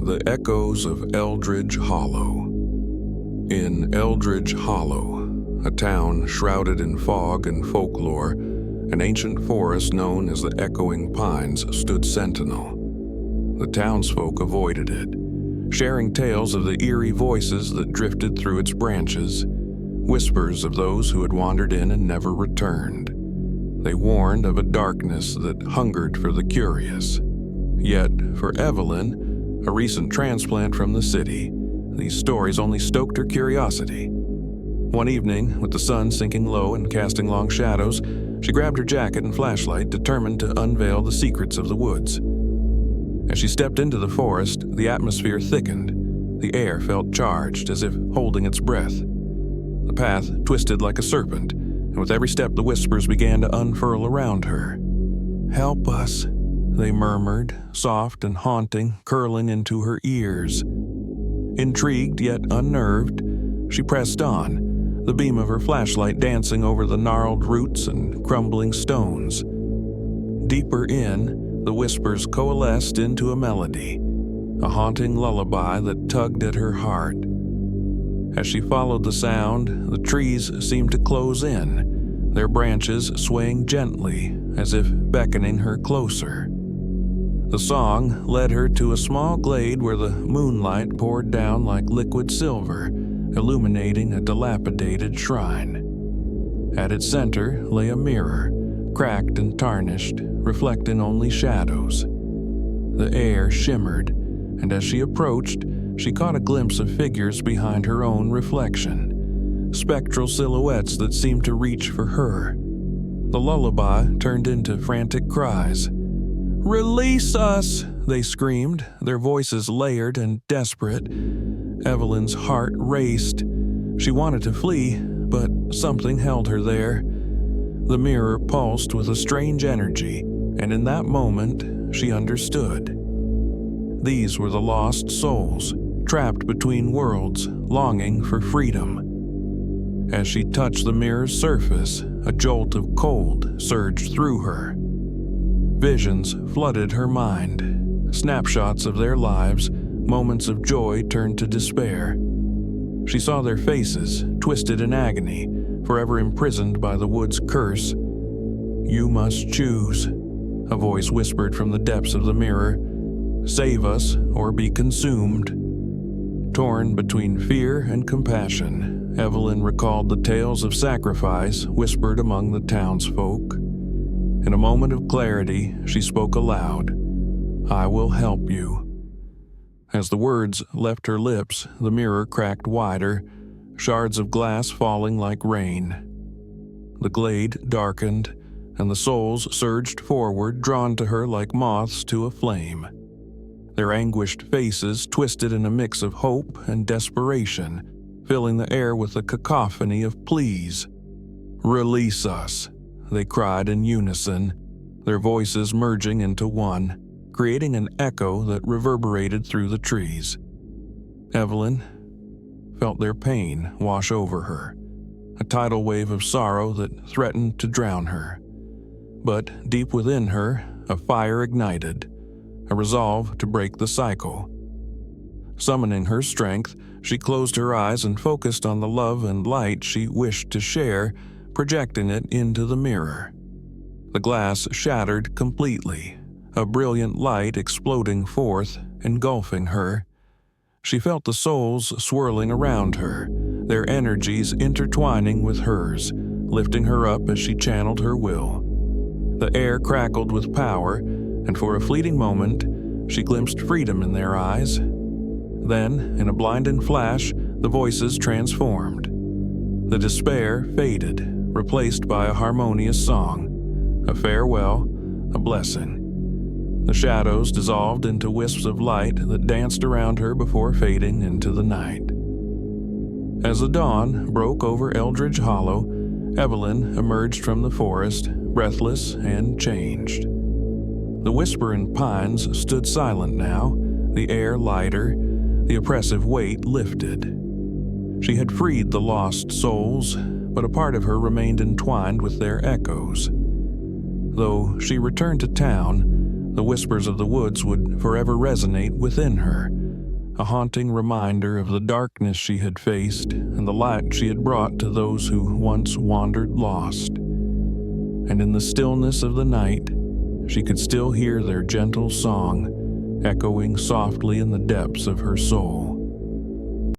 The Echoes of Eldridge Hollow. In Eldridge Hollow, a town shrouded in fog and folklore, an ancient forest known as the Echoing Pines stood sentinel. The townsfolk avoided it, sharing tales of the eerie voices that drifted through its branches, whispers of those who had wandered in and never returned. They warned of a darkness that hungered for the curious. Yet, for Evelyn, a recent transplant from the city, these stories only stoked her curiosity. One evening, with the sun sinking low and casting long shadows, she grabbed her jacket and flashlight, determined to unveil the secrets of the woods. As she stepped into the forest, the atmosphere thickened. The air felt charged, as if holding its breath. The path twisted like a serpent, and with every step the whispers began to unfurl around her. "Help us," they murmured, soft and haunting, curling into her ears. Intrigued yet unnerved, she pressed on, the beam of her flashlight dancing over the gnarled roots and crumbling stones. Deeper in, the whispers coalesced into a melody, a haunting lullaby that tugged at her heart. As she followed the sound, the trees seemed to close in, their branches swaying gently as if beckoning her closer. The song led her to a small glade where the moonlight poured down like liquid silver, illuminating a dilapidated shrine. At its center lay a mirror, cracked and tarnished, reflecting only shadows. The air shimmered, and as she approached, she caught a glimpse of figures behind her own reflection, spectral silhouettes that seemed to reach for her. The lullaby turned into frantic cries. "Release us!" they screamed, their voices layered and desperate. Evelyn's heart raced. She wanted to flee, but something held her there. The mirror pulsed with a strange energy, and in that moment, she understood. These were the lost souls, trapped between worlds, longing for freedom. As she touched the mirror's surface, a jolt of cold surged through her. Visions flooded her mind, snapshots of their lives, moments of joy turned to despair. She saw their faces, twisted in agony, forever imprisoned by the wood's curse. "You must choose," a voice whispered from the depths of the mirror. "Save us or be consumed." Torn between fear and compassion, Evelyn recalled the tales of sacrifice whispered among the townsfolk. In a moment of clarity, she spoke aloud, "I will help you." As the words left her lips, the mirror cracked wider, shards of glass falling like rain. The glade darkened, and the souls surged forward, drawn to her like moths to a flame. Their anguished faces twisted in a mix of hope and desperation, filling the air with a cacophony of pleas. "Release us," they cried in unison, their voices merging into one, creating an echo that reverberated through the trees. Evelyn felt their pain wash over her, a tidal wave of sorrow that threatened to drown her. But deep within her, a fire ignited, a resolve to break the cycle. Summoning her strength, she closed her eyes and focused on the love and light she wished to share, projecting it into the mirror. The glass shattered completely, a brilliant light exploding forth, engulfing her. She felt the souls swirling around her, their energies intertwining with hers, lifting her up as she channeled her will. The air crackled with power, and for a fleeting moment, she glimpsed freedom in their eyes. Then, in a blinding flash, the voices transformed. The despair faded, replaced by a harmonious song, a farewell, a blessing. The shadows dissolved into wisps of light that danced around her before fading into the night. As the dawn broke over Eldridge Hollow, Evelyn emerged from the forest, breathless and changed. The whispering pines stood silent now, the air lighter, the oppressive weight lifted. She had freed the lost souls, but a part of her remained entwined with their echoes. Though she returned to town, the whispers of the woods would forever resonate within her, a haunting reminder of the darkness she had faced and the light she had brought to those who once wandered lost. And in the stillness of the night, she could still hear their gentle song echoing softly in the depths of her soul.